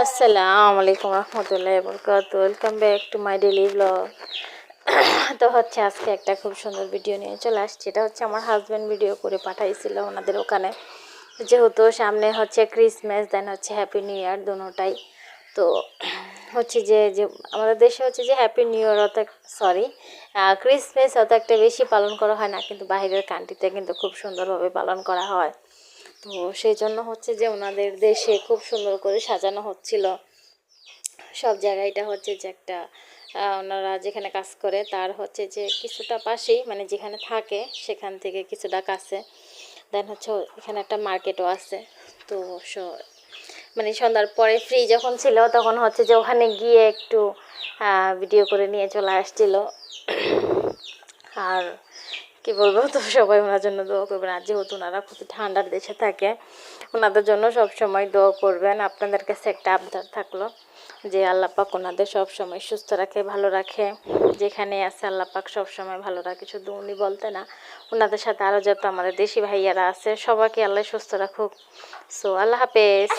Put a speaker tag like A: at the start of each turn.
A: আসসালামু আলাইকুম রহমতুল্লাহি বরকাত। Welcome back to my daily blog. তো হচ্ছে আজকে একটা খুব সুন্দর ভিডিও নিয়ে চলে আসছি। এটা হচ্ছে আমার হাজব্যান্ড ভিডিও করে পাঠাইছিল ওনাদের ওখানে, যেহেতু সামনে হচ্ছে ক্রিসমাস দেন হচ্ছে হ্যাপি নিউ ইয়ার দুটোটাই। তো হচ্ছে যে যে আমাদের দেশে হচ্ছে যে হ্যাপি নিউ ইয়ার অত সরি ক্রিসমাস অত একটা বেশি পালন করা হয় না, কিন্তু বাইরের কান্ট্রিতে কিন্তু খুব সুন্দরভাবে পালন করা হয়। তো সেই জন্য হচ্ছে যে ওনাদের দেশে খুব সুন্দর করে সাজানো হচ্ছিল সব জায়গাটা। হচ্ছে যে একটা ওনারা যেখানে কাজ করে তার হচ্ছে যে কিছুটা পাশেই, মানে যেখানে থাকে সেখান থেকে কিছুটা কাছে, দেন হচ্ছে এখানে একটা মার্কেটও আছে। তো মানে সন্ধ্যার পরে ফ্রি যখন ছিল তখন হচ্ছে যে ওখানে গিয়ে একটু ভিডিও করে নিয়ে চলে আসছিল। আর কি বলবো, তো সবাই ওনার জন্য দোয়া করবেন। আর যেহেতু ওনারা খুবই ঠান্ডার দেশে থাকে, ওনাদের জন্য সবসময় দোয়া করবেন। আপনাদের কাছে একটা আবদার থাকলো যে আল্লাহ পাক ওনাদের সবসময় সুস্থ রাখে, ভালো রাখে, যেখানে আছে আল্লাহ পাক সবসময় ভালো রাখে। শুধু উনি বলতে না, ওনাদের সাথে আরও যত আমাদের দেশি ভাইয়ারা আছে সবাইকে আল্লাহ সুস্থ রাখুক। সো আল্লাহ হাফেজ।